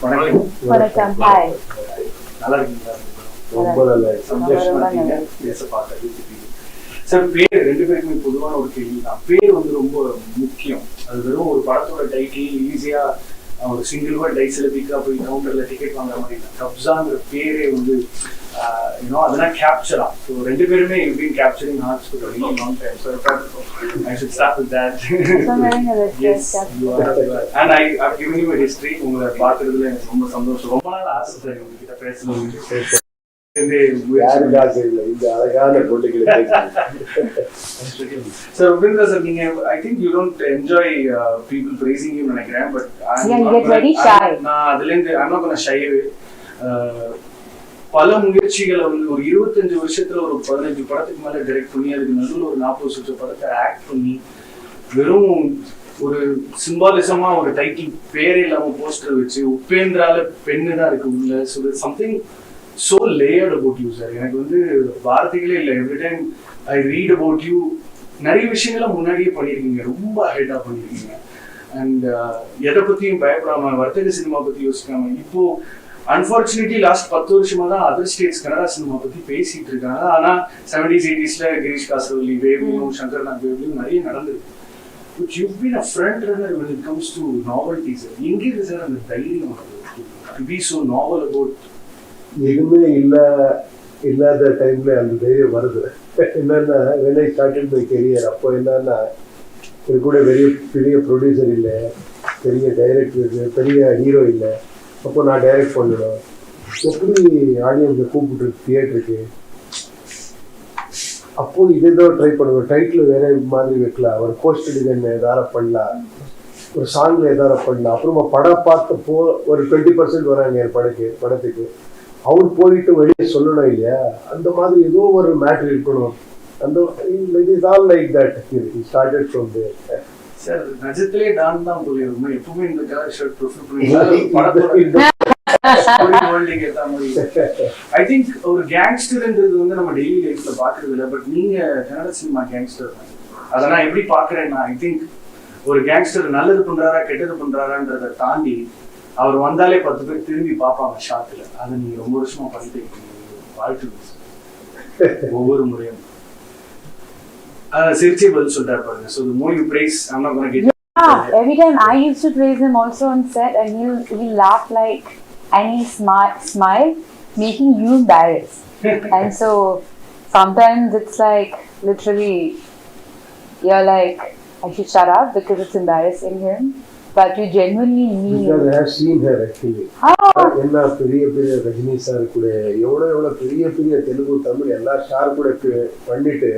வணக்கம். ஹாய். நல்லா இருக்கீங்களா? ரொம்ப நல்லா சந்தோஷமா இருக்கீங்க. பேச பார்த்தது சார். பேர் ரெண்டு பேருக்குமே பொதுவான ஒரு கேள்வி தான். பேர் வந்து ரொம்ப முக்கியம். அது வெறும் ஒரு படத்தோட டைட்டில் ஈஸியா ஒரு சிங்கிள் வேர்ட் டைஸ்ல போய் கவுண்டர்ல டிக்கெட் வாங்குற மாதிரி தான். கப்ஸாங்கிற பேரே வந்து அதெல்லாம் கேப்சரா. ஸோ ரெண்டு பேருமே you've been capturing hearts for a really long time. So I should start with that. Yes, you are. And I've given you a history. உங்களை பார்க்கறதுல எனக்கு ரொம்ப சந்தோஷம். ரொம்ப நாள் ஆசை சார் உங்ககிட்ட பேசணும். So Upendra sir, I think you don't enjoy people praising you நினைக்கிறேன். But you get very shy. நான் அதுலேருந்து I'm not gonna shy away. பல முயற்சிகளை வந்து ஒரு 25 வருஷத்துல ஒரு 15 படத்துக்கு மேல டைரக்ட் பண்ணி அதுக்கு நடுவில் ஒரு 40 படத்தை ஆக்ட் பண்ணி வெறும் ஒரு சிம்பாலிசமா ஒரு டைட்டில் பேரே இல்லாம போஸ்டர் வச்சு உபேந்திரால பெண்ணு தான் இருக்கு உள்ள. So something so layered about you sir. எனக்கு வந்து வார்த்தைகளே இல்லை. Every time I read about you. நிறைய விஷயங்கள முன்னாடியே பண்ணியிருக்கீங்க, ரொம்ப ஹெட்டா பண்ணியிருக்கீங்க. அண்ட் எதை பத்தியும் பயப்படாம வர்த்தக சினிமா பத்தி யோசிக்காம இப்போ அன்பார்ச்சுனேட்லி லாஸ்ட் 10 வருஷமா தான் அதர் ஸ்டேட்ஸ் கன்னடா சினிமா பத்தி பேசிட்டு இருக்காங்க. ஆனா 70s 80sல கிரீஷ் காசவல்லி வேவ்லையும் சங்கர் நாக் வேவ்லையும் நிறைய நடந்திருக்கு. But you've been a front runner when it comes to novelty sir. எங்க இருக்கு சார் அந்த தைரியம் to be so novel about? எதுவுமே இல்லாத டைம்ல அந்த தைரியம் வருது. என்னன்னா when I started my career அப்போ என்னன்னா இது கூட பெரிய ப்ரொடியூசர் இல்லை, பெரிய டைரக்டர், பெரிய ஹீரோ இல்லை. அப்போ நான் டைரக்ட் பண்ணணும், எப்படி ஆடியன்ஸை கூப்பிட்டு தியேட்டருக்கு. அப்போ இதோ ட்ரை பண்ணுவேன். டைட்டில் வேற மாதிரி வைக்கலாம், ஒரு போஸ்டர் டிசைன் எதாவது பண்ணலாம், ஒரு சாங்ல எதாவது பண்ணலாம். அப்புறமா படம் பார்த்தப்போ ஒரு 20% வராங்க என் படத்துக்கு. அவர் போயிட்டு வெளியே சொல்லணும் இல்லையா, அந்த மாதிரி ஏதோ ஒரு மேட்ரு இருக்கணும். அந்த it is all like that. It started from there. Sir நிஜத்திலே டான் தான் போலிருமா? எப்பவுமே இந்த கலர் ஷர்ட் ப்ரிஃபர் பண்ணுவீங்களா? ஐ திங்க் ஒரு கேங்ஸ்டர்ன்றது வந்து நம்ம டெய்லி லைஃப்ல பாக்குறது இல்லை. பட் நீங்க கன்னட சினிமா கேங்ஸ்டர். அதை நான் எப்படி பாக்குறேன்னா, ஐ திங்க் ஒரு கேங்ஸ்டர் நல்லது பண்றாரா கெட்டது பண்றாரான்றதை தாண்டி அவர் வந்தாலே 10 பேர் திரும்பி பார்ப்பாங்க ஷாட்ல. அதை நீங்க ரொம்ப வருஷமா பண்ணிட்டு வாழ்த்து ஒவ்வொரு முறையும். சிரிச்சே பதில் சொல்லிட்டாரு பாருங்க. So the more you praise, I'm not going to get. Yeah, every time I used to praise him also on set, and he'll laugh like, and he smile, making you embarrassed. And so sometimes it's like literally, you're like, I should shut up because it's embarrassing him. But you genuinely mean. Because I have seen her actually. எல்லா பெரிய Rajini sir கூட எவ்வளோ பெரிய தெலுங்கு தமிழ் எல்லா star கூட பண்ணிட்டு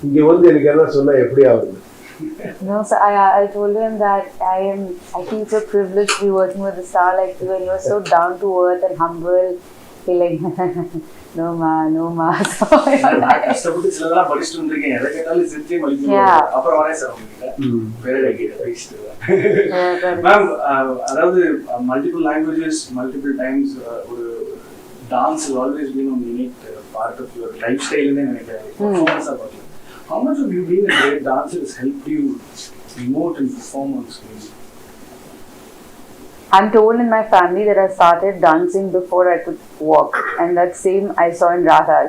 இங்க வந்து எனக்கு என்ன சொன்னா எப்படி ஆகுது? No, so I told him that I feel so privileged to be working with a star like you, and you're so down to earth and humble. He like no ma. So நான் கஷ்டப்பட்டு சிலதெல்லாம் படிச்சுட்டு வந்திருக்கேன். எதை கேட்டாலும் சிரிச்சே மலிக்க. அப்புறம் வரேன் sir உங்ககிட்ட பேரே கேட்டு பேசிட்டு. மேம், அதாவது மல்டிபிள் லாங்குவேஜஸ் மல்டிபிள் டைம்ஸ் ஒரு dance always been one unique part of your life ஸ்டைல்னு நினைக்கிறேன். பர்ஃபார்மன்ஸா பார்க்கலாம். How much of you being a great dancer has helped you emote and perform on screen? I'm told in my family that I started dancing before I could walk, and that same I saw in Radha.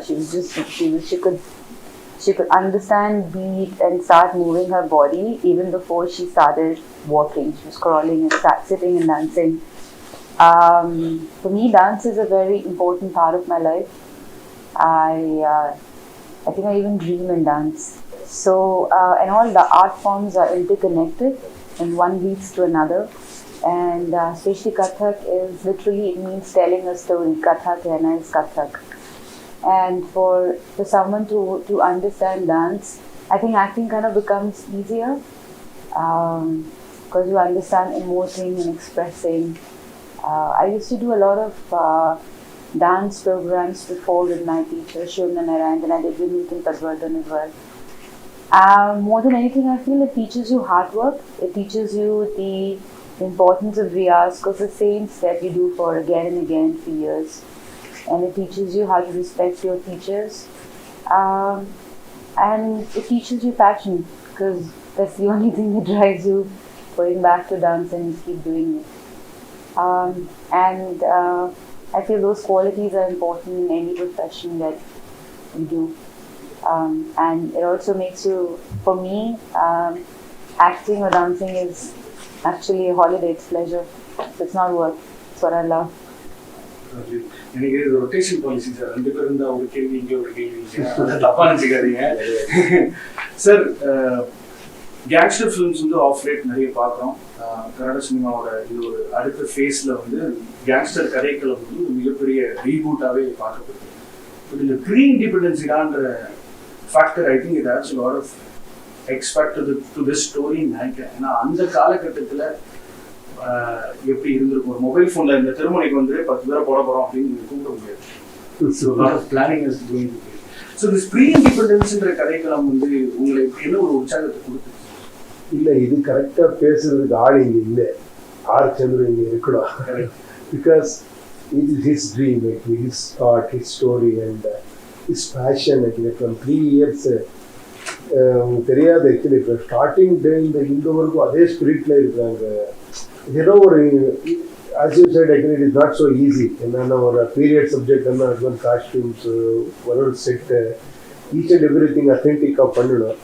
She could understand beat and start moving her body even before she started walking. She was crawling and sitting and dancing. For me, dance is a very important part of my life. I think I even dream and dance. So, and all the art forms are interconnected and one leads to another. And especially Kathak is literally, it means telling a story. Katha kehna is Kathak. And for someone to understand dance, I think acting kind of becomes easier because you understand emoting and expressing. I used to do a lot of dance programs before with my teacher, Shriya, and then I did with Newton Tadwardhan as well. More than anything, I feel it teaches you hard work. It teaches you the importance of riyaz, because the same step you do for again and again for years. And it teaches you how to respect your teachers. And it teaches you passion, because that's the only thing that drives you going back to dance and keep doing it. And I feel those qualities are important in any profession that you do. And it also makes you, for me, acting or dancing is actually a holiday, it's pleasure. It's not work, it's what I love. எனக்கு இது rotation policy sir, 2 பேர் இருந்தா ஒரு கேள்வி இங்கே ஒரு கேள்வி, தப்பா நினைச்சுக்காதீங்க சார். கேங்ஸ்டர் ஃபிலிம்ஸ் வந்து ஆஃப் லேட் நிறைய பார்க்குறோம். கன்னட சினிமாவோட இது ஒரு அடுத்த ஃபேஸில் வந்து கேங்ஸ்டர் கதைக்களை வந்து மிகப்பெரிய ரீபூட்டாகவே பார்க்கப்படுது. பட் இந்த ப்ரீ இண்டிபெண்டன்ஸிடான்ற factor I think it has lot of expect to this ஸ்டோரின்னு நினைக்கிறேன். ஏன்னா அந்த காலகட்டத்தில் எப்படி இருந்திருக்கும், ஒரு மொபைல் ஃபோனில் இந்த திருமணிக்கு வந்து 10 பேரை போட போகிறோம் அப்படின்னு கூப்பிட முடியாது. So lot of planning is going to be. So this pre இண்டிபெண்டன்ஸ்ன்ற கதைக்களம் வந்து உங்களுக்கு என்ன ஒரு உற்சாகத்தை கொடுத்துச்சு? இல்லை, இது கரெக்டாக பேசுறதுக்கு ஆள் இங்கே இல்லை. ஆர் சந்திரன் இங்கே இருக்கணும். Because it is his dream, his thought, his story and his passion. From 3 years தெரியாது ஆக்சுவலி. இப்போ ஸ்டார்டிங் டே இந்த வரைக்கும் அதே ஸ்பிரிட்ல இருக்கிறாங்க. ஏதோ ஒரு as you said, actually it is not so easy. என்னன்னா ஒரு பீரியட் சப்ஜெக்ட் என்ன அதுவும் காஸ்டியூம்ஸ், ஒரு set, each and every thing அத்தென்டிக்காக பண்ணணும்.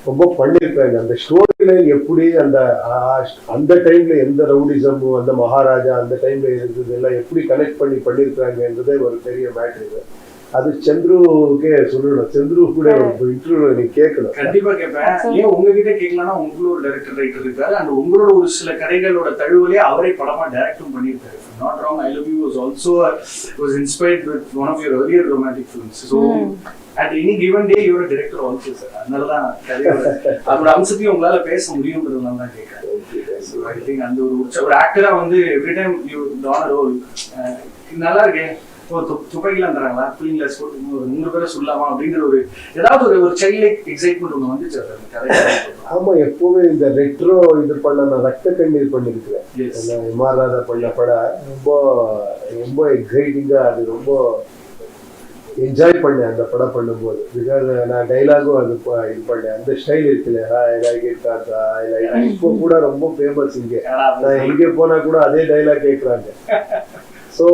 ரொம்ப பண்ணியிருக்காங்க. அந்த ஸ்டோரி லைன் எப்படி அந்த டைம்ல எந்த ரவுடிசமும் அந்த மகாராஜா அந்த டைம்ல இருந்தது எல்லாம் எப்படி கனெக்ட் பண்ணியிருக்காங்கன்றதே ஒரு பெரிய மேட்ரு. இது அது சந்துருக்கே சொல்லணும். சந்துரு கூட இன்டர்வியூ நீ கேட்கணும். கண்டிப்பா கேட்பேன். ஏன் உங்ககிட்ட கேட்கலன்னா உங்களோட டைரக்டர் ரைட்டர் இருக்காரு அண்ட் உங்களோட ஒரு சில கதைகளோட தழுவலே அவரே படமா டைரக்டும் பண்ணியிருக்காரு. Not wrong, I Love You was also was inspired with one of your earlier romantic films. So at any given day you're a director also, sir. அதனாலதான் அதோட அம்சத்தையும் உங்களால பேச முடியும்ன்றதுனால தான் கேட்கறேன். So I think அந்த ஒரு ஆக்டரா வந்து every time you don a role நல்லா இருக்கே, துப்பாக்கிலாம் தராங்களா, கூலிங் கிளாஸ் போட்டு 3 பேரை சொல்லலாமா அப்படிங்கிற ஒரு ஏதாவது ஒரு சைல்ட் லைக் எக்ஸைட்மெண்ட் ஒன்று வந்துச்சு அந்த கதை. ஆமா, எப்பவுமே இந்த ரெட்ரோ இது பண்ண நான் ரத்த கண்ணீர் பண்ணிருக்கிறேன். இமாராதா பண்ண படம் ரொம்ப ரொம்ப எக்ஸைட்டிங்கா, அது ரொம்ப என்ஜாய் பண்ணேன் அந்த படம் பண்ணும்போது. பிகாஸ் நான் டைலாகும் அது இது பண்ணேன். அந்த ஸ்டைல் இருக்குல்ல, இப்போ கூட ரொம்ப ஃபேமஸ் இங்கே. நான் எங்கே போனா கூட அதே டைலாக் கேட்குறாங்க. ஸோ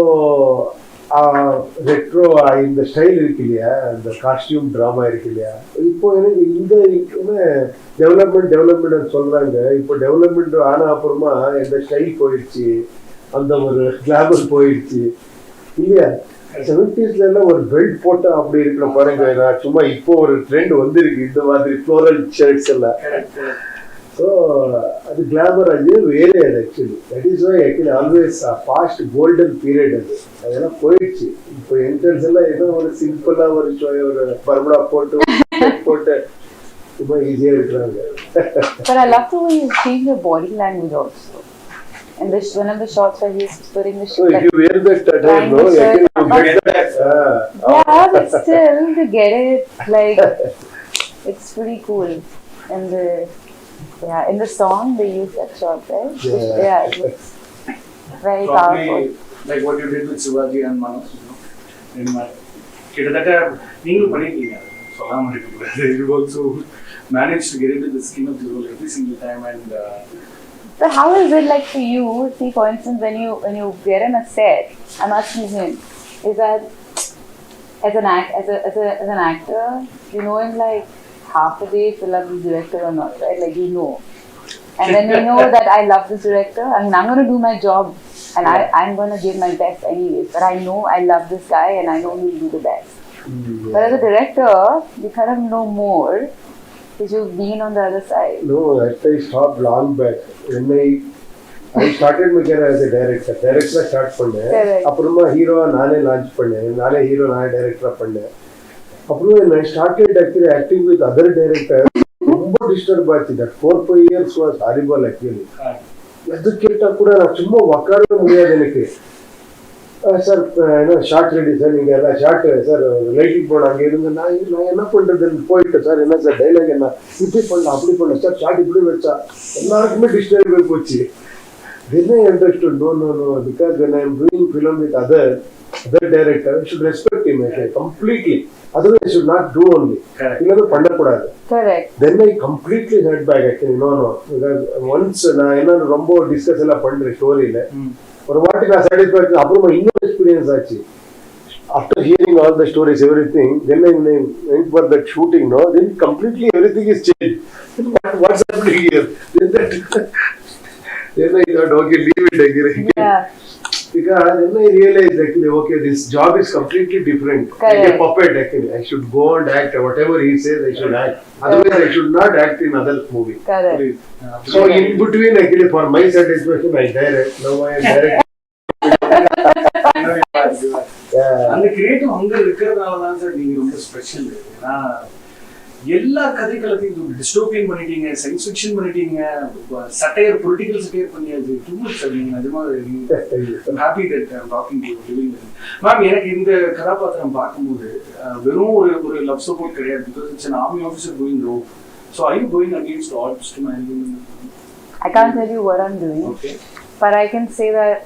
ரெட்ரோ இந்த ஸ்டைல் இருக்கு இல்லையா, அந்த காஸ்டியூம் ட்ராமா இருக்கு இல்லையா, இப்போ எனக்கு இந்த டெவலப்மெண்ட் சொல்றாங்க. இப்போ டெவலப்மெண்ட் ஆன அப்புறமா இந்த ஸ்டைல் போயிடுச்சு, அந்த ஒரு கிளாமர் போயிடுச்சு இல்லையா. 70s எல்லாம் ஒரு பெல்ட் போட்டா அப்படி இருக்கிற பாருங்க. நான் சும்மா இப்போ ஒரு ட்ரெண்ட் வந்துருக்கு இந்த மாதிரி ஃப்ளோரல் ஷர்ட்ஸ் எல்லாம். ஸோ அது கிளாமர், அது வேறு. அது actually that is why actually always past golden period. அதெல்லாம் போயிடுச்சு. இப்போ என்ட்ரன்ஸ் எல்லாம் ஏதோ ஒரு சிம்பிளா ஒரு பர்மடா போட்டு ரொம்ப ஈஸியா இருக்கிறாங்க. But I love the way you change your body language also. And this one of the shots where he's putting the shirt. So if you wear that time, no, you get that. Yeah, but still to get it, like it's pretty cool. And in the song they use that shot, right? Yeah, it looks very powerful. Like what you did with Shivaji and Manoj, in my கிட்டத்தட்ட நீங்களும் பண்ணிருக்கீங்க, சொல்லாம இருக்கக்கூடாது. You also managed to get into the skin of the role every single time. And so how is it like for you? See, for instance, when you get in a set, I'm asking him, is that as an actor, you know him like half a day if you love this director or not, right? Like you know. And then you know that I love this director. I mean, I'm going to do my job and I'm going to give my best anyways. But I know I love this guy and I know he'll do the best. Mm-hmm. But as a director, you kind of know more because you've been on the other side. No, I stopped long back. When I started my career as a director. Director start பண்ணேன். அப்புறமா ஹீரோவா நானே launch பண்ணேன். நானே hero நானே டைரக்டரா பண்ணேன். அப்புறம் I started actually acting with other directors. ரொம்ப டிஸ்டர்ப் ஆச்சு. That 4-5 years was horrible actually. எது கேட்டா கூட நான் சும்மா உட்காரவே முடியாது எனக்கு. சார் ஷார்ட் ரெடி சார், நீங்க எல்லாம் ஷார்ட் சார் லைட்டிங் போட அங்கே இருந்து நான் என்ன பண்றதுன்னு போயிட்டேன் சார். என்ன சார் டைலாக் என்ன இப்படி பண்ணலாம் அப்படி பண்ணல சார், ஷார்ட் இப்படி வச்சா எல்லாருக்குமே டிஸ்டர்ப் போச்சு. Then I understood, no, because when I am doing film with other director, I should respect him completely. Otherwise, I should not do only. Correct. பண்ணக்கூடாது. Correct. Then I completely heard back actually. No, because once நான் என்ன ரொம்ப discuss எல்லாம் பண்றேன் ஸ்டோரியில, ஒரு வாட்டி நான் satisfaction அப்புறமா இன்னொரு எக்ஸ்பீரியன்ஸ் ஆச்சு. After hearing all the stories, everything, then I went for that shooting, no? Then completely everything is changed. What's happening here? Then I thought, okay, leave it again. Yeah. Because then I realized actually, okay, this job is completely different. Correct. Like a puppet, actually. I should go and act. Whatever he says, I should act. Otherwise, I should not act in other movie. Correct. So in between, actually, for my satisfaction, I direct. Now I am direct. அந்த creative hunger இருக்கிறதுனால தான் sir நீங்க ரொம்ப special. ஏன்னா எல்லா கதைகளத்தையும் dystopian பண்ணிட்டீங்க, science fiction பண்ணிட்டீங்க, சட்டையர் பொலிட்டிக்கல் சட்டையர் பண்ணியாச்சு. Too much sir. நீங்க நிஜமா happy that I am talking to you. Ma'am, எனக்கு இந்த கதாபாத்திரம் பார்க்கும்போது வெறும் ஒரு லவ் சப்போர்ட் கிடையாது. Because it's an army officer going rogue. So are you going against odds to marry him? I can't tell you what I'm doing. Okay. But I can say that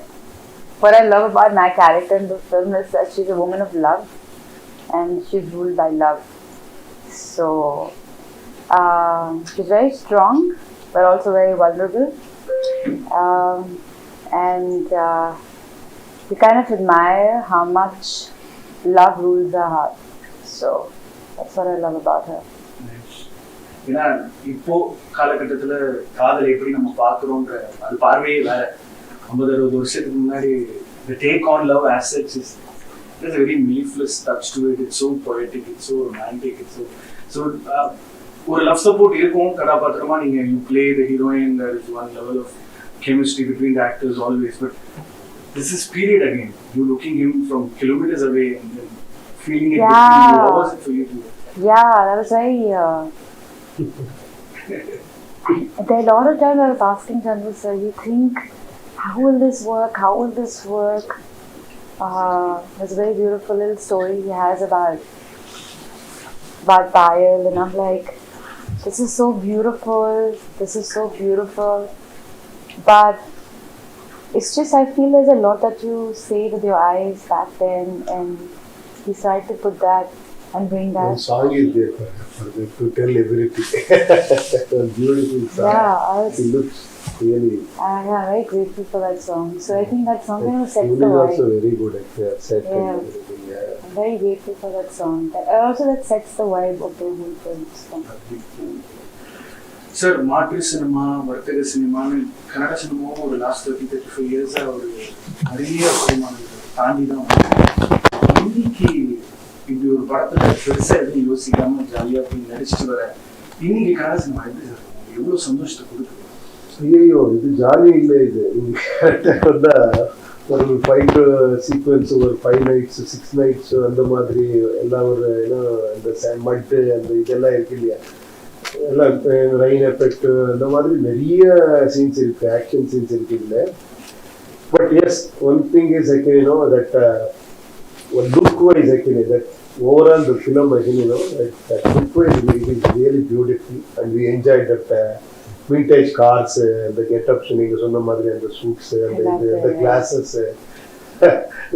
what I love about my character in the film is that she's a woman of love and she's ruled by love. So she's very strong but also very vulnerable, and you kind of admire how much love rules her heart. So that's what I love about her. ஏன்னா இப்போ காலகட்டத்துல காதலை எப்படி நம்ம பாக்குறோம்ன்ற அது பார்வையே வேற. 50-60 வருஷத்துக்கு முன்னாடி the take on love as such is there's a very mellifluous touch to it. It's so poetic, it's so romantic, it's so ஒரு லவ் சப்போர்ட் இருக்கும் கதாபாத்திரமா. நீங்க you play the heroine, there is one level of chemistry between the actors always, but this is period again. You looking him from kilometers away and then feeling it between you. How was it for you? Yeah, that was very there are a lot of times I was asking Chandru sir, you think, how will this work? How will this work? There's a very beautiful little story he has about Payal, and I'm like, this is so beautiful. This is so beautiful. But it's just, I feel there's a lot that you say with your eyes back then, and he tried to put that and bring that. The song is there for them to tell everything. A beautiful song. Yeah, it looks really. I'm very grateful for that song. So I think that song kind of sets Tune the is vibe. also very good at set Yeah. and everything. Yeah. I'm very grateful for that song. Also that sets the vibe of the whole film. Sir, மாற்று cinema, வர்த்தக சினிமான்னு கன்னட சினிமாவும் ஒரு last 30-35 இயர்ஸா ஒரு நிறைய பரிமாணங்கள் தாண்டி தான் இன்னைக்கு இப்படி ஒரு படத்துல பெருசா எதுவும் யோசிக்காம ஜாலியா போய் நடிச்சுட்டு வர இன்னைக்கு கன்னட சினிமா எப்படி சார் எவ்வளவு சந்தோஷத்தை கொடுக்குது? ஐயோ, இது ஜாலி இல்லை. இது வந்தா ஒரு 5 சீக்வன்ஸ், ஒரு 5 nights 6 nights அந்த மாதிரி எல்லாம் ஒரு அந்த மட்டு அந்த இதெல்லாம் இருக்கு இல்லையா, எல்லாம் ரெயின் எஃபெக்ட் அந்த மாதிரி நிறைய சீன்ஸ் இருக்கு, ஆக்ஷன் சீன்ஸ் இருக்கு இல்லை. But yes, one thing is actually that look wise actually that overall the film actually that look wise it is really beautiful and we enjoyed that vintage cars, the get-ups நீங்க சொன்ன மாதிரி அந்த suits and the glasses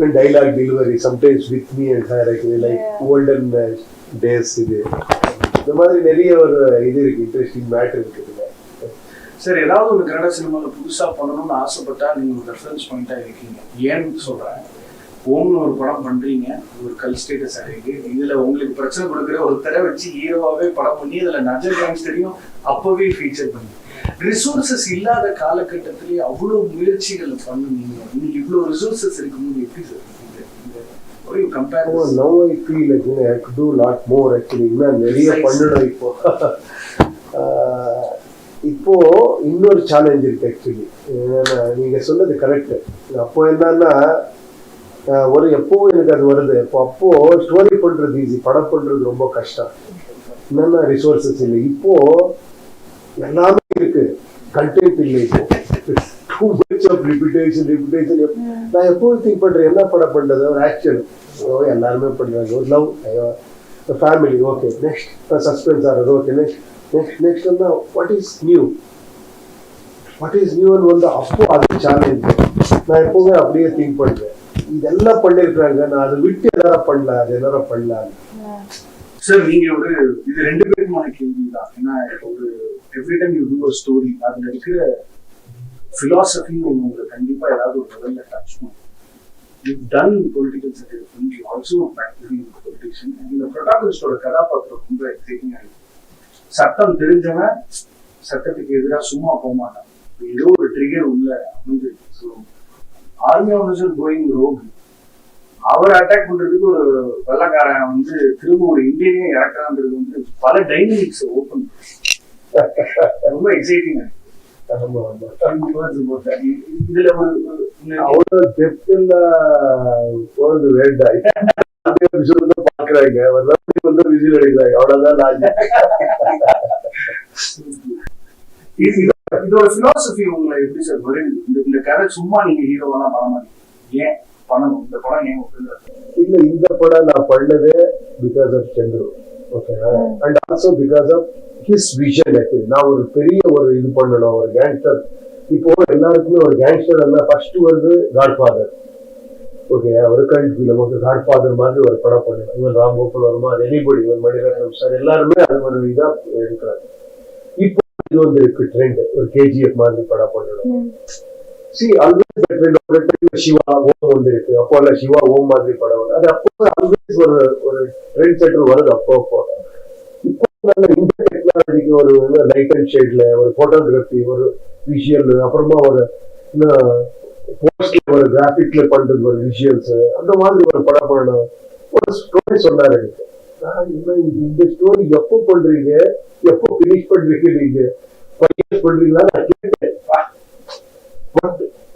and dialogue delivery sometimes with me and her actually like olden days. இது இந்த மாதிரி நிறைய ஒரு இது இருக்கு, இன்ட்ரெஸ்டிங் மேட்டர் இருக்குதுங்க. சார், ஏதாவது ஒரு கன்னட சினிமாவில் புதுசாக பண்ணணும்னு ஆசைப்பட்டா நீங்கள் ஒரு ரெஃபரன்ஸ் பாயிண்டாக இருக்கீங்க. ஏன்னு சொல்கிறேன், ஓம்னு ஒரு படம் பண்ணுறீங்க, ஒரு கல் ஸ்டேட்டஸ் ஆகிருக்கு. இதில் உங்களுக்கு பிரச்சனை கொடுக்குற ஒருத்தரை வச்சு ஹீரோவாகவே படம் பண்ணி அதில் நஜர் கேங்ஸ்டரையும் அப்போவே ஃபீச்சர் பண்ணி ரிசோர்ஸஸ் இல்லாத காலகட்டத்திலே அவ்வளோ முயற்சிகள் பண்ணுவீங்க. இன்னைக்கு இவ்வளோ ரிசோர்ஸஸ் இருக்கும்போது எப்படி sir compare? Oh, now I feel like I have to do a lot more actually. இன்னும் நிறைய பண்ணணும். இப்போ இன்னொரு சேலஞ்ச் இருக்கு ஆக்சுவலி. நீங்க சொன்னது கரெக்ட். அப்போ என்னன்னா ஒரு எப்பவும் எனக்கு அது வருது. அப்போ ஸ்டோரி பண்றது ஈஸி, படம் பண்றது ரொம்ப கஷ்டம். என்னன்னா ரிசோர்சஸ் இல்லை. இப்போ எல்லாமே இருக்கு, கண்டென்ட் இல்லை. இப்போ too much of repetition. நான் எப்போது திங்க் பண்றேன், என்ன படம் பண்றது, ஒரு ஆக்ஷன் எல்லாருமே பண்றாங்க, ஒரு love, family, okay, next suspense ஆகிறது, ஓகே, நெக்ஸ்ட் வந்து வாட் இஸ் நியூன்னு வந்து அப்போ அது சேலஞ்ச். நான் எப்பவுமே அப்படியே திங்க் பண்றேன், இதெல்லாம் பண்ணிருக்காங்க, நான் அதை விட்டு எல்லாரும் பண்ணலாம், அது எல்லாரும் பண்ணலாம். சார், நீங்க ஒரு இது 2 பேருக்குமான கேள்வி தான். ஏன்னா ஒரு every time you do a story, அதுல இருக்கிற ஃபிலாசபின்னு ஒன்று உங்களுக்கு கண்டிப்பாக ஏதாவது ஒரு லெவலில் டச் பண்ணும். You've done political satire, you also practicing politician. And இந்த ப்ரொட்டாகனிஸ்டோட கதாபாத்திரம் ரொம்ப எக்ஸைட்டிங்காக இருக்கு. சட்டம் தெரிஞ்சவன் சட்டத்துக்கு எதிராக சும்மா போக மாட்டான். ஏதோ ஒரு ட்ரிகர் உள்ள அமைஞ்சிருக்கு. So army officer going rogue, அவரை அட்டாக் பண்றதுக்கு ஒரு வெள்ளக்காரன் வந்து திரும்ப ஒரு இந்தியனையும் இறக்குறான்றது வந்து பல டைனமிக்ஸ் ஓப்பன், ரொம்ப எக்ஸைட்டிங்கா இருக்கு. இதுல அவ்வளவு டெப்த்ல போறது வேண்டாம். பாக்குறாங்க வந்து விசில் அடிக்கிறாங்க, அவ்வளவுதான் லாஜிக். இதோட பிலாசபி உங்களை எப்படி சார் வருது? இந்த கதை சும்மா நீங்க ஹீரோவெல்லாம் பண்ண மாட்டீங்க, ஏன் பண்ணணும் இந்த படம்? ஏன் இல்ல, இந்த படம் நான் பண்ணது பிகாஸ் ஆஃப் சந்திரு, ஓகேவா, and also because of his vision. நான் ஒரு பெரிய ஒரு இது பண்ணணும், ஒரு கேங்ஸ்டர். இப்போ எல்லாருக்குமே ஒரு கேங்ஸ்டர் எல்லாம் ஃபர்ஸ்ட் வந்து காட்ஃபாதர், ஓகே, ஒரு கல்ட் ஃபிலிம், ஓகே, காட்ஃபாதர் மாதிரி ஒரு படம் பண்ணணும். இவன் ராம் கோபால் வர்மா, அது எனிபடி, இவன் மணிரத்னம் சார், எல்லாருமே அது ஒரு இதா எடுக்கிறாங்க. இப்போ இது வந்து இருக்கு ட்ரெண்ட், ஒரு கேஜிஎஃப் மாதிரி படம் பண்ணணும். See, always the trend of Shiva Om வந்திருக்கு, அப்போ எல்லாம் சிவா ஓம் மாதிரி படம் வந்து அது அப்போ ஆல்வேஸ் ஒரு ட்ரெண்ட் செட்டர் வருது. அப்போ இப்போ இந்த டெக்னாலஜிக்கு ஒரு லைட் அண்ட் ஷேட்ல ஒரு போட்டோகிராஃபி, ஒரு விஷுவல், அப்புறமா ஒரு போஸ்ட்ல ஒரு கிராபிக்ல பண்றது ஒரு விஷுவல்ஸ், அந்த மாதிரி ஒரு படம் பண்ணணும். ஒரு ஸ்டோரி சொன்னாரு எனக்கு, இந்த ஸ்டோரி எப்போ பண்றீங்க, எப்போ பினிஷ் பண்றீங்க, நீங்க பண்றீங்களா நான் கேட்டேன்.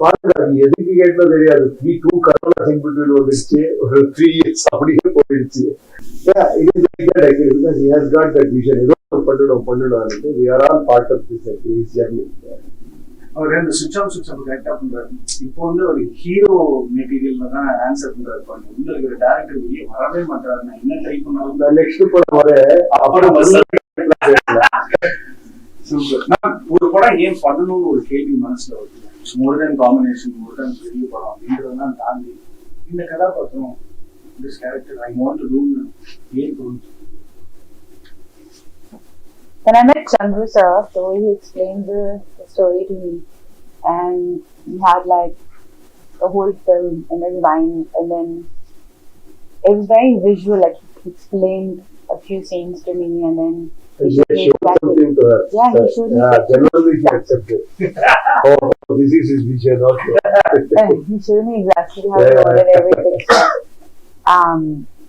பாருங்க, அது எதுக்கு கேட்டா தெரியாது. 3-2 கரோனா சிம்பிள் வந்துருச்சு, ஒரு 3 years அப்படியே போயிடுச்சு. அவர் அந்த சுவிட்ச் ஆஃப் கரெக்டா பண்றாரு. இப்போ வந்து ஒரு ஹீரோ மெட்டீரியல்ல தான் ஆன்சர் பண்றாரு. உங்களுக்கு ஒரு டைரக்டர் வெளியே வரவே மாட்டாரு. நான் என்ன ட்ரை பண்ணாலும் நெக்ஸ்ட் படம் வர அப்புறம் ஒரு படம் ஏன் பண்ணணும்னு ஒரு கேள்வி மனசுல வருது. மோர் தென் காம்பினேஷன், மோர் தென் பெரிய படம் அப்படின்றதெல்லாம் தாண்டி இந்த கதாபாத்திரம், this character I want to do ஏன் தோணுச்சு? When I met Chandru sir, so he explained the story to me, and he had like the whole film in his mind, and then it was very visual. Like he explained a few scenes to me, and then he showed something to her. Yeah, he showed me. Generally he accepted. Oh, this is his vision. Okay. He showed me exactly how he wanted everything.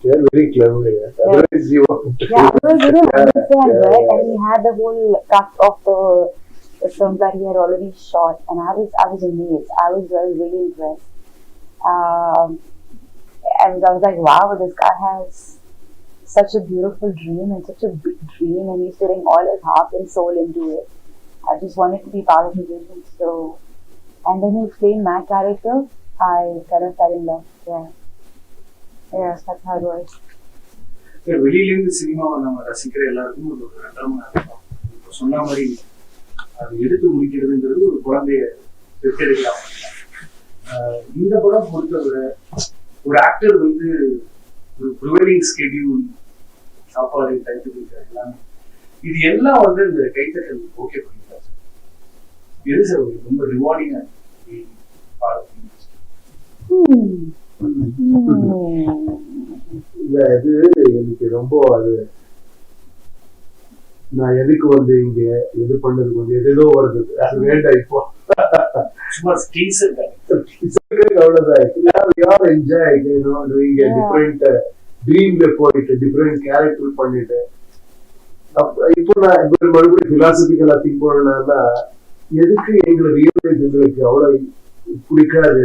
You're very clever. Otherwise you won't. Yeah, otherwise you don't understand, right? And he had the whole cut of the film that he had already shot, and I was amazed. I was really impressed. And I was like, wow, this guy has such a beautiful dream and such a big dream, and he's putting all his heart and soul into it. I just wanted to be part of his vision. So, and then he explained my character. I kind of fell in love. Yeah. Yes, that's how it was. வெளியிலேருந்து சினிமாவை நம்ம ரசிக்கிற எல்லாருக்கும் ஒரு ரத்தமா இருக்கும். இப்போ சொன்ன மாதிரி அது எடுத்து முடிக்கிறதுங்கிறது ஒரு குழந்தைய பெற்றெடுக்கலாம். இந்த படம் பொறுத்தவரை ஒரு ஆக்டர் வந்து ஒரு ப்ரிவைடிங் ஸ்கெடியூல், சாப்பாடு, டைட்டில் எல்லாமே இது எல்லாம் வந்து இந்த கைத்தட்டல் ஓகே பண்ணிக்கலாம். எது சார் ரொம்ப ரிவார்டிங்கா இல்ல, அது எனக்கு ரொம்ப அது நான் எதுக்கு வந்து இங்க எது பண்ணதுக்கு வந்து எதோ வருது, அது வேண்டாம். இப்போ சும்மா அவ்வளவுதான் என்ஜாய் டிஃபரெண்ட் ட்ரீம்ல போயிட்டு டிஃபரெண்ட் கேரக்டர் பண்ணிட்டு. இப்போ நான் மறுபடியும் பிலாசபிக்கலா திங்க் பண்ணா எதுக்கு எங்களை ரியலைஸ் எங்களுக்கு அவ்வளவு பிடிக்காது.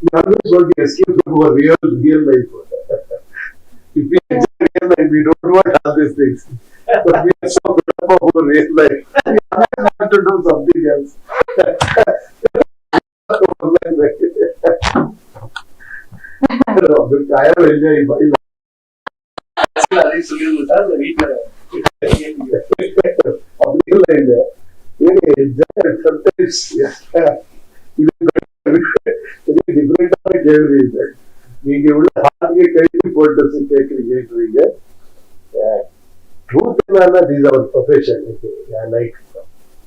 எனக்கு சொல்லிட்டு escape from a real life. If we enjoy real life, we don't want all these things. But we are so good about real life. We have to do something else. I am enjoying my life. டிஃபரெண்டான கேள்வி இது. நீங்க இவ்வளவு Hartley கழித்து போட்டு கேட்குறீங்க. Truth என்னன்னா, this our profession. Like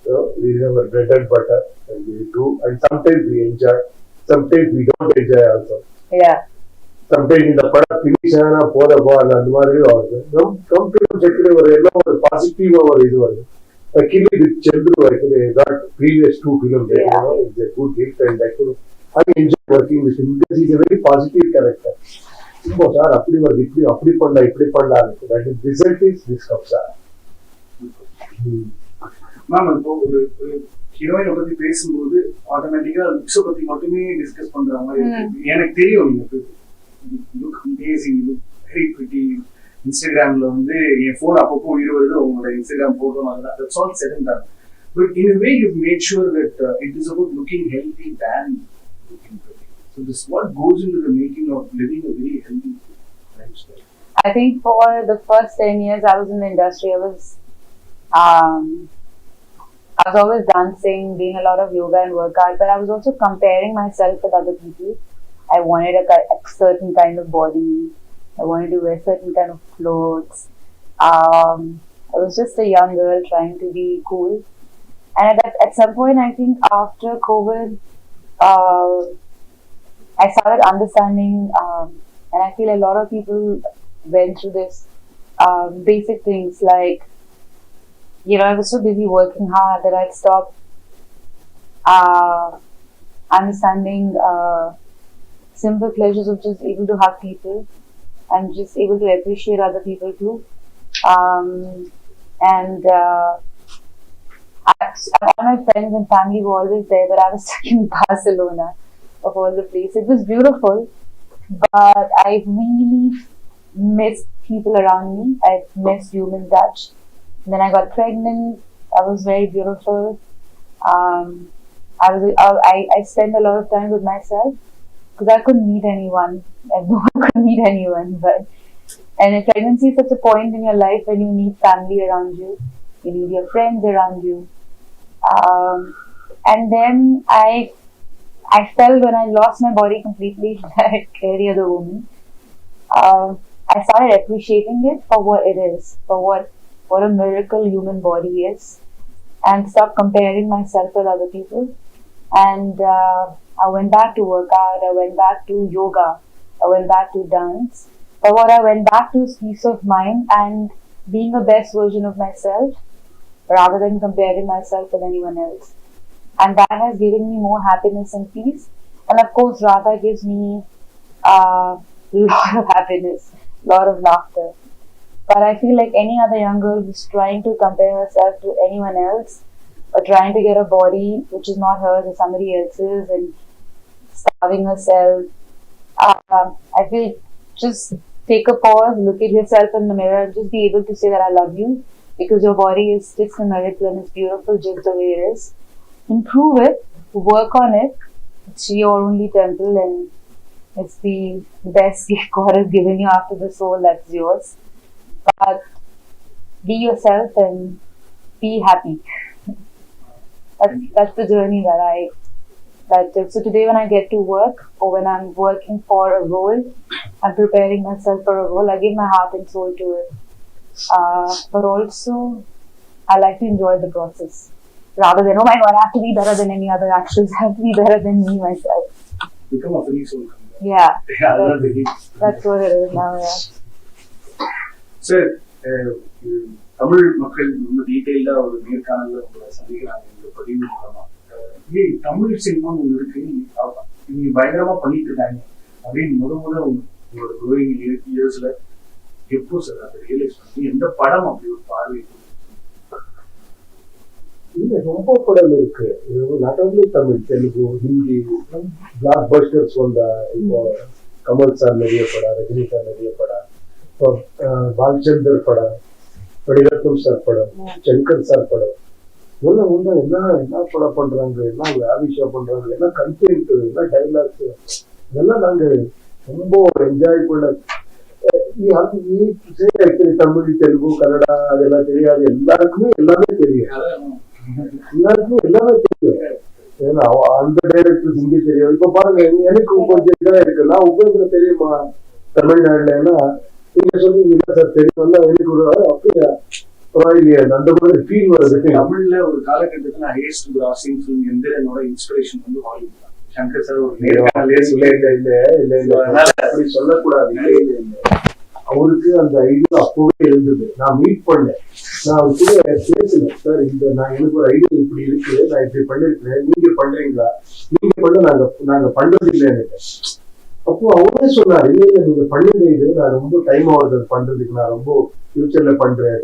This is our bread and butter, and we do. And sometimes we enjoy, sometimes we don't enjoy also. Yeah. Sometimes இந்த படம் finish ஆனா போதப்பா அந்த மாதிரி வருது. நம்ம செக்ல ஒரு என்ன ஒரு பாசிட்டிவா ஒரு இது வருது. Actually, with Chandru, actually, I got previous 2 films. Yeah. It's a good hit, and actually, I enjoy working with him because he's a very positive character. இப்போ சார் அப்படி வருது இப்படி பண்ணலாம் இப்படி பண்ணலாம். That is result is this Kabzaa. Ma'am இப்போ ஒரு ஹீரோயினை பத்தி பேசும்போது ஆட்டோமேட்டிக்கா லுக்ஸை பத்தி மட்டுமே டிஸ்கஸ் பண்ற மாதிரி எனக்கு தெரியும். நீங்க look amazing, look very pretty. இன்ஸ்டாகிராம்ல வந்து என் போன் அப்பப்போ உயிர் வருது உங்களோட இன்ஸ்டாகிராம் போட்டோ அதெல்லாம். That's all said and done. But in a way you've made sure that it is about looking healthy than looking pretty. So this what goes into the making of living a very healthy lifestyle. I think for the first 10 years I was in the industry, I was always dancing, doing a lot of yoga and workout, but I was also comparing myself with other people. I wanted a certain kind of body. I wanted to wear certain kind of clothes. I was just a young girl trying to be cool. And at some point, I think after COVID, I started understanding, and I feel a lot of people went through this basic things like, I was so busy working hard that I'd stopped understanding simple pleasures of just able to hug people and just able to appreciate other people too. And all my friends and family were always there, but I was stuck in Barcelona of all the places. It was beautiful, but I really missed people around me. I missed human touch. And then I got pregnant. I was very beautiful. I spent a lot of time with myself because I couldn't meet anyone. And no one could meet anyone. And pregnancy is such a point in your life when you need family around you. You need your friends around you. And then I felt when I lost my body completely like any other woman, I started appreciating it for what it is, for what a miracle human body is, and stop comparing myself with other people. And I went back to workout, I went back to yoga, I went back to dance. But what I went back to is peace of mind and being the best version of myself rather than comparing myself with anyone else. And that has given me more happiness and peace. And of course, Radha gives me a lot of happiness, a lot of laughter. But I feel like any other young girl who's trying to compare herself to anyone else or trying to get a body which is not hers or somebody else's and starving herself, I feel just take a pause, look at yourself in the mirror and just be able to say that I love you because your body is just a miracle and it's beautiful just the way it is. Improve it, work on it. It's your only temple and it's the best gift God has given you after the soul that's yours. But be yourself and be happy. That's the journey so today when I get to work or when I'm working for a role, I'm preparing myself for a role, I give my heart and soul to it. But also, I like to enjoy the process. Rather than, oh my God, I have to be better than any other actress, I have to be better than me myself. Become a free soul. Yeah. That's what it is now, yeah. Sir, Tamil மக்கள் ரொம்ப டீட்டெயில்டா ஒரு நேர்காணல உங்களை சந்திக்கிறாங்க இந்த பதிவு மூலமா. தமிழ் சினிமான்னு ஒன்று இருக்கு, இவங்க பயங்கரமா பண்ணிட்டு இருக்காங்க அப்படின்னு முதல்ல உங்களோட க்ரோயிங் இயர்ஸ்ல எப்போ சார் அதை ரியலைஸ் பண்ணி எந்த படம் அப்படி ஒரு பார்வை? இல்ல ரொம்ப படம் இருக்கு. Not only Tamil, Telugu, Hindi blockbusters வந்த இப்போ கமல் சார் நிறைய படம், ரஜினி சார் நிறைய படம், பாலச்சந்தர் படம், மணிரத்னம் சார் படம், சங்கர் சார் படம், இதெல்லாம் வந்து என்ன படம் பண்றாங்க, என்ன ஆவிஷா பண்றாங்க, என்ன கண்டென்ட், என்ன டைலாக்ஸ், இதெல்லாம் நாங்க ரொம்ப என்ஜாய் பண்ண. தமிழ், தெலுங்கு, கன்னடா அதெல்லாம் தெரியாது, எல்லாருக்குமே எல்லாமே தெரியும். ஏன்னா அந்த டைரக்டர்ஸ் இங்கே தெரியும். இப்ப பாருங்க, எனக்கு கொஞ்சம் இதா இருக்கு, நான் உபேந்திர தெரியுமா தமிழ்நாடுல, ஏன்னா நீங்க சொல்றீங்க சார் தெரியும், எனக்கு ஒரு அப்படியா அந்த மாதிரி ஃபீல் வருது. தமிழ்ல ஒரு காலகட்டத்துல ஹையஸ்ட் கிராசிங் ஃபிலிம் எந்திரனோட இன்ஸ்பிரேஷன் வந்து ஹாலிவுட் தான். சங்கர் சார் ஒரு அப்படி சொல்லக்கூடாது. அவருக்கு அந்த ஐடியா அப்பவே இருந்தது. நான் மீட் பண்ணேன், நான் அவர் கூட பேசினேன். சார் நான் எனக்கு ஒரு ஐடியா இப்படி இருக்கு, நான் இப்படி பண்ணிருக்கிறேன், நீங்க பண்றீங்களா? நீங்க பண்ண நாங்க பண்றது இல்லை எனக்கு. அப்போ அவரே சொன்னார், இல்ல இல்ல நீங்க பண்ணுங்க, இது நான் ரொம்ப டைம் ஆகுது பண்றதுக்கு, நான் ரொம்ப ஃபியூச்சர்ல பண்றேன்.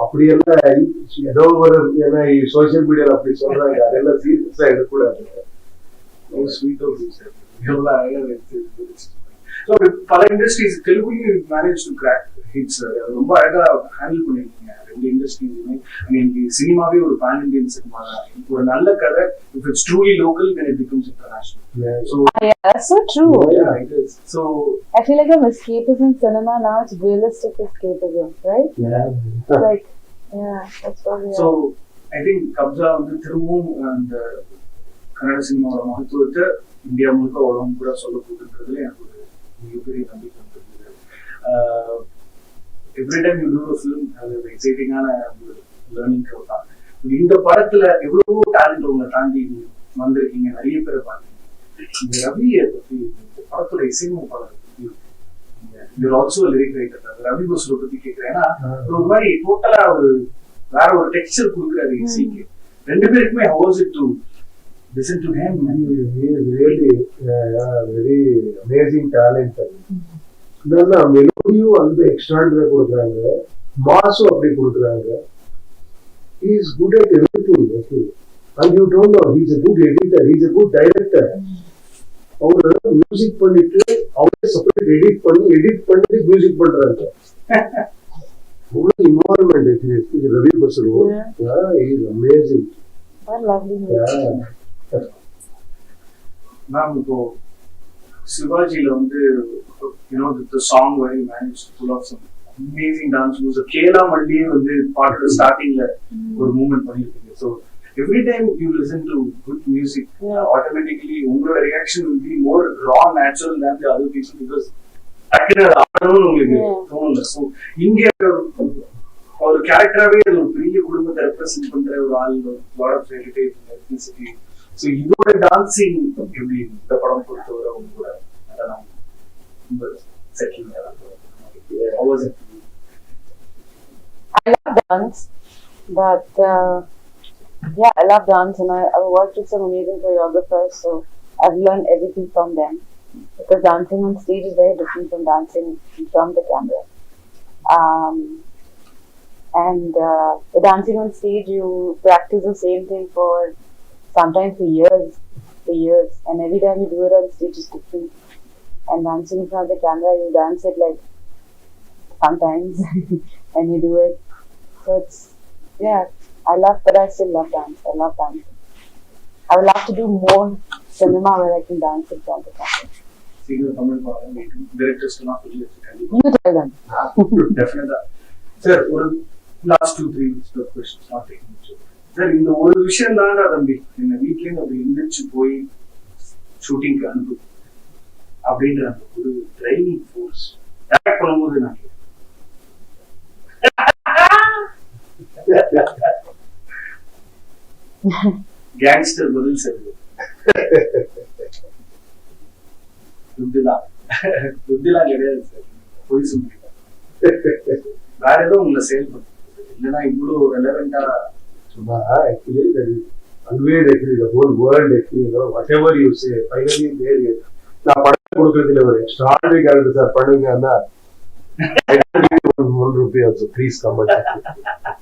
அப்படியெல்லாம் ஏதோ ஒரு சோசியல் மீடியால அப்படி சொல்றாங்க, அதெல்லாம் சீரியஸா எடுக்கக்கூடாது. பல இண்டஸ்ட்ரீஸ் தெலுங்குலையும் மேனேஜ் டு கிராக் ஹிட்ஸ். ரொம்ப அழகா ஹேண்டில் பண்ணிருக்கீங்க ரெண்டு இண்டஸ்ட்ரீஸுமே. எனக்கு சினிமாவே ஒரு பேன் இண்டியன் சினிமா தான். ஒரு நல்ல கதை, if it's truly local, then it becomes international. Yeah, that's so true. Yeah, it is. So I feel like I'm escapism in cinema now. It's realistic escapism, right? Yeah. It's like, yeah, that's what we are. So I think Kabzaa வந்து திரும்பவும் அந்த கன்னட சினிமாவோட மகத்துவத்தை India முழுக்க உலகம் கூட சொல்ல போகுதுன்றதுல எனக்கு ஒரு மிகப்பெரிய நம்பிக்கை வந்துருக்குது. Every time you do a film, அது ஒரு எக்ஸைட்டிங்கான ஒரு லேர்னிங் கர்வ் தான். இந்த படத்துல எவ்வளவோ டேலண்ட் உங்களை தாண்டி வந்திருக்கீங்க, நிறைய பேரை பார்த்தீங்க. இந்த ரவியை பத்தி, இந்த படத்தோட இசையமைப்பாளர் you're also a lyric writer. Ravi பசுரை பத்தி கேட்கிறேன். ஏன்னா ஒரு மாதிரி டோட்டலா ஒரு வேற ஒரு டெக்ஸ்சர் கொடுக்குறாரு இசைக்கு. ரெண்டு பேருக்குமே how was it to listen to him? He is really very amazing talent. மெலோடியும் அந்த எக்ஸ்ட்ராடனரியா கொடுக்குறாங்க, மாஸும் அப்படி கொடுக்குறாங்க. He is good at everything, actually. And you don't know, he is a good editor, he is a good director. அவரு music பண்ணிட்டு அவரே separate edit பண்ணி music பண்றாங்க. Involvement actually Ravi Basrur is amazing. Ma'am, இப்போ சிவாஜில வந்து the song where you managed to pull off some amazing dance moves. கேலா மல்லியே வந்து பாட்டோட ஸ்டார்டிங்ல ஒரு மூவ்மெண்ட் பண்ணிருக்கீங்க. So every time you listen to good music, automatically உங்களோட reaction will be more raw, natural than the other people, because டக்குனு ஆடணும்னு உங்களுக்கு தோணல. So இங்க ஒரு கேரக்டராகவே அது ஒரு பெரிய குடும்பத்தை ரெப்ரசென்ட் பண்ற ஒரு ஆள், lot of heritage, ethnicity. So இதோட டான்சிங் எப்படி இந்த படம் பொறுத்தவரை உங்களோட செட்டில்? How was it? I love dance, but yeah, I love dance, and I've worked with some amazing choreographers, so I've learned everything from them. Because dancing on stage is very different from dancing in front of the camera. And the dancing on stage, you practice the same thing for sometimes for years, and every time you do it on stage is different. And dancing in front of the camera, you dance it like sometimes, and you do it. So it's, yeah, but I still love dance. I love dancing. I would love to do more cinema where I can dance in front of the camera. You tell them. Definitely. Sir, last 2-3 questions, not taking much. Sir, இந்த ஒரு விஷயம் தான்டா தம்பி, என்ன வீட்லயும் அப்படி எந்திரிச்சு போய் ஷூட்டிங்க்கு அனுப்பு அப்படின்ற அந்த ஒரு ட்ரைனிங் ஃபோர்ஸ் டைரக்ட் பண்ணும்போது நான் கேங்ஸ்டர் பதில் சார் புத்திலாம் கிடையாது சார், போய் சொல்றீங்க. வேற ஏதோ உங்களை செயல்படுத்து இல்லைன்னா இவ்வளவு ரெலவெண்டா சும்மா. Actually always actually the whole world actually, whatever you say, finally there is. நான் படம் கொடுக்கறதுல ஒரு எக்ஸ்ட்ராடனரி கேரக்டர் சார் பண்ணுங்கன்னா I don't give you ₹1 also. Please come and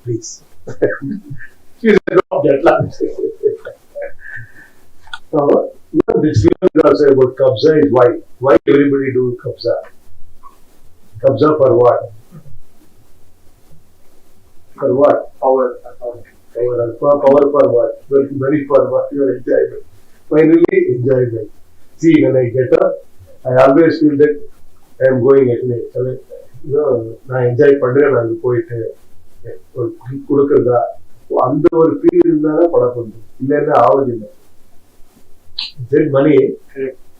please. So, this film is also about Kabzaa is why everybody do Kabzaa. Kabzaa for what? For what? Power for what? Very for what? Your enjoyment. Finally, enjoyment. See, when I get up, I always feel that I am going at night. நான் enjoy பண்றேன், நான் போயிட்டு ஒரு கொடுக்கறதா அந்த ஒரு feel இருந்தாதான் படம் பண்ணுறோம், இல்லைன்னா ஆகுது இல்லை. மணி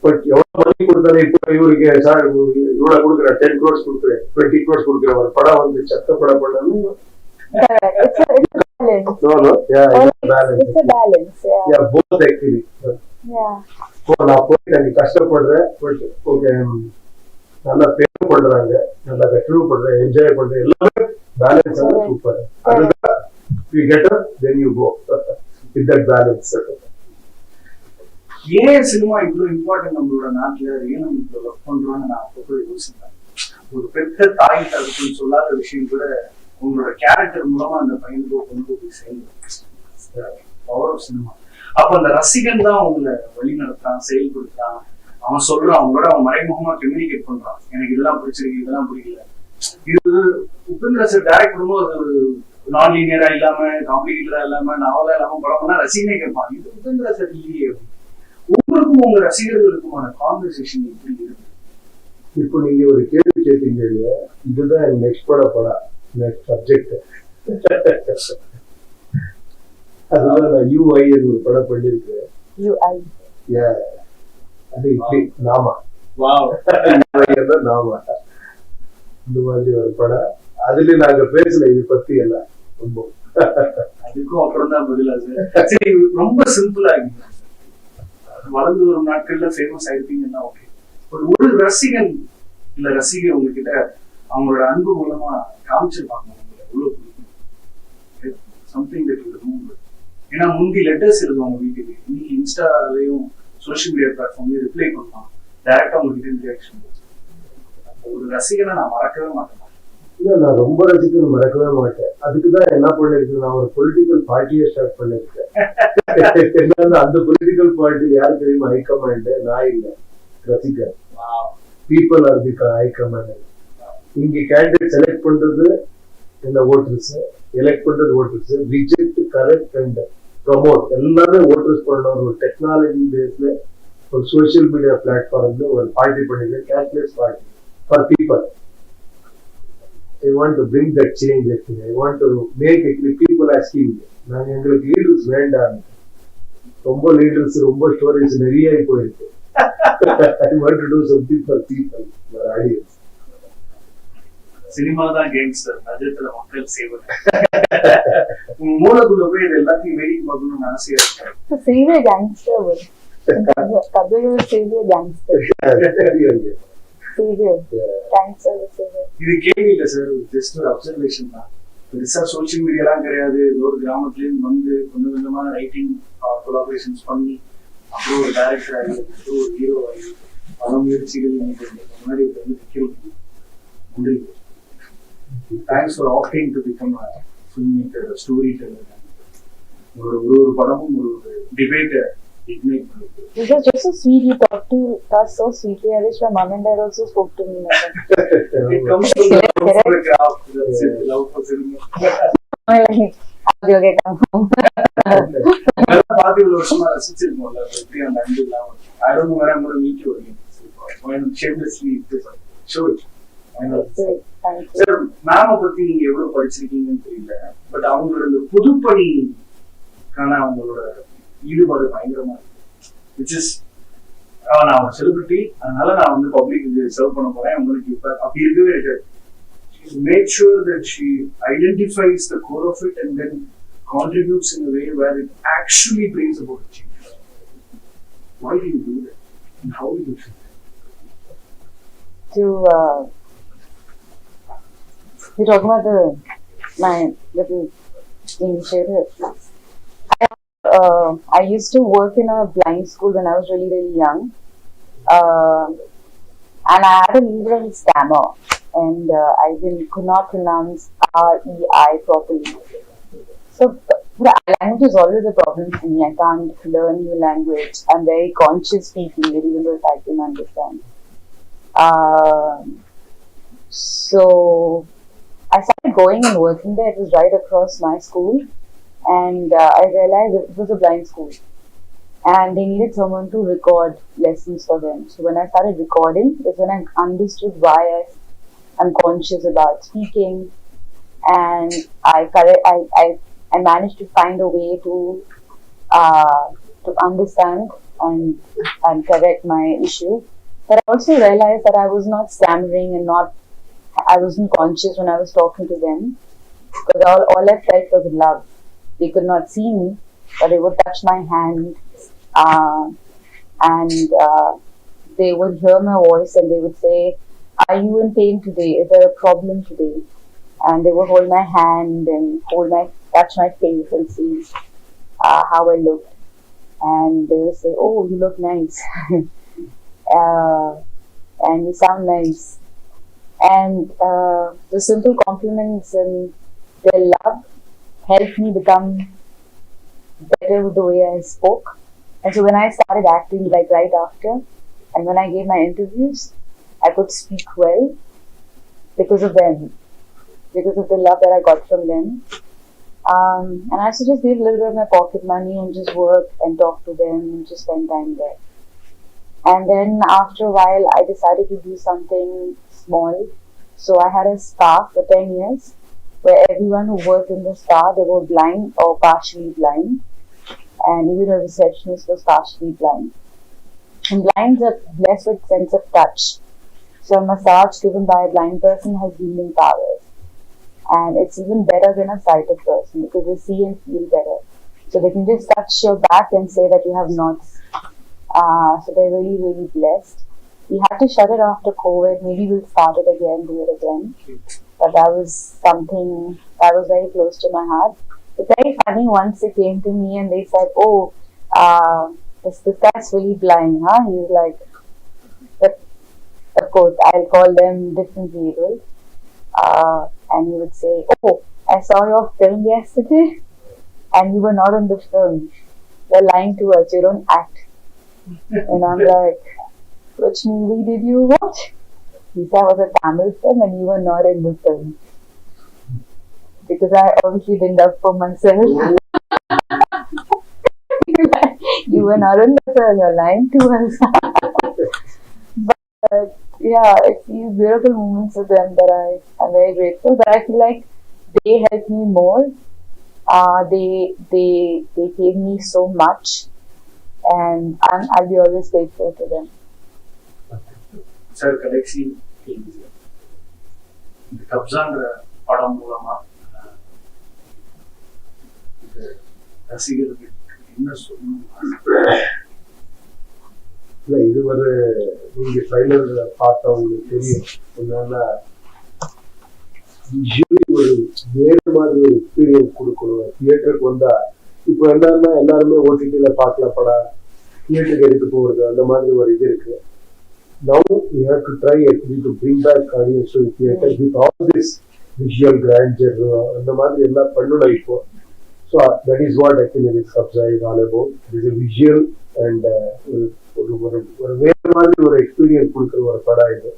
பட் எவ்வளவு மணி கொடுத்தாலும் இப்போ இவருக்கு சார் இவ்வளவு கொடுக்குறேன், 10 crores கொடுக்குறேன், 20 crores கொடுக்குறேன், ஒரு படம் வந்து சத்த படம் பண்ணாலும் Correct. It's a balance. No, yeah, Or it's a balance. it's a balance. Yeah. Yeah, both actually. Yeah. நான் போய் எனக்கு கஷ்டப்படுறேன், பட் ஓகே நல்லா பேர் பண்றாங்க, நல்லா கஷ்டப்படுறேன், என்ஜாய் பண்றேன், எல்லாமே பேலன்ஸ் ஆனா சூப்பர். அதுதான் you get up then you go with that balance. ஏன் சினிமா இவ்வளவு இம்பார்ட்டன்ட் நம்மளோட நாட்டுல, ஏன் நம்ம இவ்வளவு ஒர்க் பண்றோம்னு நான் அப்பப்போ யோசிப்பேன். ஒரு பெத்த தாய் தகப்பன்னு சொல்லாத விஷயம் கூட உங்களோட கேரக்டர் மூலமா அந்த பையனுக்கு கொண்டு போய் சேர்ந்து பவர் ஆஃப் சினிமா. அப்ப அந்த ரசிகன் தான் அவங்களை வழி நடத்துறான், செயல்படுத்துறான், அவன் சொல்றான், அவங்களோட அவன் மறைமுகமா கம்யூனிகேட் பண்றான். எனக்கு இதெல்லாம் பிடிச்சிருக்கு, இதெல்லாம் பிடிக்கல. இது உபேந்திரா சார் டைரக்ட் பண்ணும்போது அது ஒரு நான் லீனியரா இல்லாம, காம்ப்ளிகேட்டடா இல்லாம, நாவலா இல்லாம படம் பண்ணா ரசிகனே கேட்பான், இது உபேந்திரா சார் இல்லையே. உங்களுக்கும் உங்க ரசிகர்களுக்குமான கான்வர்சேஷன் எப்படி இருக்கு? இப்போ நீங்க ஒரு கேள்வி கேட்டீங்க இல்லையா, இதுதான் என் நெக்ஸ்ட் படம் நெக்ஸ்ட் சப்ஜெக்ட். அதுதான் நான் UI ஒரு படம் பண்ணிருக்கேன். UI. அது இப்படி நாமா நாமா இந்த மாதிரி ஒரு படம். அதுல நாங்க பேசல இது பத்தி எல்லாம் ரொம்ப. அதுக்கும் அப்புறம் தான் பதிலா சரி, ரொம்ப சிம்பிளா இருக்கு. வளர்ந்து வரும் நாட்கள்ல ஃபேமஸ் ஆயிருப்பீங்கன்னா ஓகே. ஒரு ரசிகன் இல்ல ரசிகை உங்ககிட்ட அவங்களோட அன்பு மூலமா காமிச்சிருப்பாங்க எவ்வளவு பிடிக்கும் சம்திங் தட் யூ ரிமெம்பர். ஏன்னா முந்தி லெட்டர்ஸ் எழுதுவாங்க வீட்டுக்கு, இன்னைக்கு இன்ஸ்டாலையும் சோஷியல் மீடியா பிளாட்ஃபார்ம்லயும் ரிப்ளை பண்ணலாம், டைரக்டா உங்ககிட்ட ரியாக்ஷன். ஒரு ரசிகனை நான் மறக்கவே மாட்டேன். இல்ல, நான் ரொம்ப ரசிகன் மறக்கவே மாட்டேன். அதுக்குதான் என்ன பண்ணிருக்கேன், நான் ஒரு பொலிட்டிக்கல் பார்ட்டியை ஸ்டார்ட் பண்ணிருக்கேன். அந்த பொலிட்டிக்கல் பார்ட்டி யாரு தெரியுமா? ஹைகமாண்ட். நான் இல்ல, ரசிகர். People are the high command. இங்க கேண்டிடேட் செலக்ட் பண்றது இந்த ஓட்டர்ஸ், எலெக்ட் பண்றது voters, reject, correct and promote எல்லாமே ஓட்டர்ஸ் பண்ணணும். ஒரு டெக்னாலஜி பேஸ்ல ஒரு சோசியல் மீடியா பிளாட்ஃபார்ம்ல ஒரு பார்ட்டி பண்ணிருக்கேன், cashless party for people. I want to bring that change actually. I want to make actually people asking, நாங்க எங்களுக்கு லீடர்ஸ் வேண்டாம், ரொம்ப லீடர்ஸ் ரொம்ப ஸ்டோரிஸ் நிறைய போயிருக்கு. I want to do something for people, for audience. Cinema தான் gangster, நஜத்துல மக்கள் சேவை. மூலக்குள்ள போய் இது எல்லாத்தையும் வேடிக்கை பார்க்கணும்னு ஆசையா இருக்கேன். Save a gangster would. Kabzaa will save a gangster. இது கேள்வி இல்ல சார், ஜஸ்ட் ஒரு அப்சர்வேஷன் தான். பெருசா சோசியல் மீடியாலாம் கிடையாது. ஒரு கிராமத்துல இருந்து வந்து கொஞ்சம் கொஞ்சமா ரைட்டிங் கொலாபரேஷன்ஸ் பண்ணி அப்புறம் ஒரு டைரக்டர் ஆகி அப்புறம் ஒரு ஹீரோ ஆகி பல முயற்சிகள் முன்னாடி வந்து நிற்கிறது. நன்றி. Thanks for opting to become film maker, story teller. ஒரு படமும் ஒரு டிபேட்டை ignite பண்ணுது. It was just so sweet. You talked to us so sweetly. I wish my mom and dad also spoke to me like that. It comes from the love for the craft. That's it, love for cinema. Okay, come home. பாதி ஒரு வருஷமா ரசிச்சிருக்கோம்ல, எப்படி அந்த அன்பு இல்லாம. I don't know where I'm going to meet you again. When shamelessly show it. Sir, மேம பத்தி நீங்க எவ்வளவு படிச்சிருக்கீங்கன்னு தெரியல, பட் அவங்களோட இந்த புதுப்பணிக்கான அவங்களோட ஈடுபாடு பயங்கரமா இருக்கு. விச் இஸ், நான் ஒரு செலிபிரிட்டி, அதனால நான் வந்து பப்ளிக் சர்வ் பண்ண போறேன் உங்களுக்கு இப்ப அப்படி இருக்கவே இருக்காது. Make sure that she identifies the core of it and then contributes in a way where it actually brings about a change. Why do you do that and how do you do that? You're talking about my little initiative. I used to work in a blind school when I was really, really young. And I had a little stammer. And I could not pronounce R-E-I properly. So the language is always a problem for me. I can't learn new language. I'm very conscious speaking it, even though I can understand. So I started going and working there. It was right across my school. And I realized it was a blind school. And they needed someone to record lessons for them. So when I started recording, that's when I understood why I'm conscious about speaking. And I managed to find a way to understand and correct my issue. But I also realized that I was not stammering and I wasn't conscious when I was talking to them. because all I felt was love. They could not see me, but they would touch my hand, and they would hear my voice and they would say, "Are you in pain today? Is there a problem today?" And they would hold my hand and touch my face and see how I looked. And they would say, "Oh, you look nice." And you sound nice. And the simple compliments and their love helped me become better with the way I spoke. And so when I started acting, like right after, and when I gave my interviews, I could speak well because of them, because of the love that I got from them. And I used to just give a little bit of my pocket money and just work and talk to them and just spend time there. And then after a while, I decided to do something small. So I had a spa for 10 years where everyone who worked in the spa, they were blind or partially blind. And even a receptionist was partially blind. And blinds are blessed with sense of touch. So a massage given by a blind person has healing powers. And it's even better than a sighted person because they see and feel better. So they can just touch your back and say that you have knots. So they're really, really blessed. We had to shut it after COVID. Maybe we'll start it again, do it again. But that was something that was very close to my heart. It's very funny, once they came to me and they said, "Oh, this guy's really blind, huh?" He's like, but of course, I'll call them different labels. And he would say, "Oh, I saw your film yesterday and you were not in the film. You're lying to us, you don't act." And I'm like, "Which movie did you watch?" He said, "I was a Tamil film and you were not in the film." Because I obviously didn't up for myself. You were not in the film, you're lying to us. But yeah, it's these beautiful moments with them that I'm very grateful. But I feel like they helped me more. They gave me so much, and I'll be always grateful to them. Sir, கடைசி கேள்வி sir. இந்த கப்சான்ற படம் மூலமா இந்த ரசிகர்களுக்கு என்ன சொல்லணும்? இல்லை, இது ஒரு நீங்க ட்ரைலர் பார்த்தவங்களுக்கு தெரியும். என்னன்னா ஒரு வேறு மாதிரி ஒரு எக்ஸ்பீரியன்ஸ் கொடுக்கணும். தியேட்டருக்கு வந்தா இப்போ என்னன்னா எல்லாருமே ஓடிடியில பார்க்கலாம் படம், தியேட்டருக்கு எடுத்து போகிறது, அந்த மாதிரி ஒரு இது இருக்கு. Now we have to try actually to bring back audience to the theater with all this visual grandeur and மாதிரி எல்லாம் பண்ணணும் இப்போ. So that is what actually this Kabzaa is all about. It is a visual and ஒரு வேறு மாதிரி ஒரு experience கொடுக்குற ஒரு படம் இது.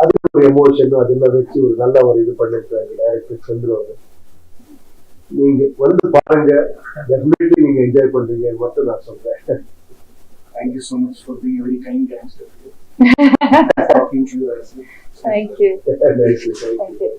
அதுக்கு ஒரு எமோஷனும் அதெல்லாம் வச்சு ஒரு நல்ல ஒரு இது பண்ணிருக்காங்க டைரக்டர் சந்திரன். நீங்க வந்து பாருங்க, டெஃபினெட்லி நீங்க என்ஜாய் பண்றீங்க மட்டும் நான் சொல்றேன். Thank you so much for being a very kind gangster. Talking to you. Thank you. Thank you. Thank you.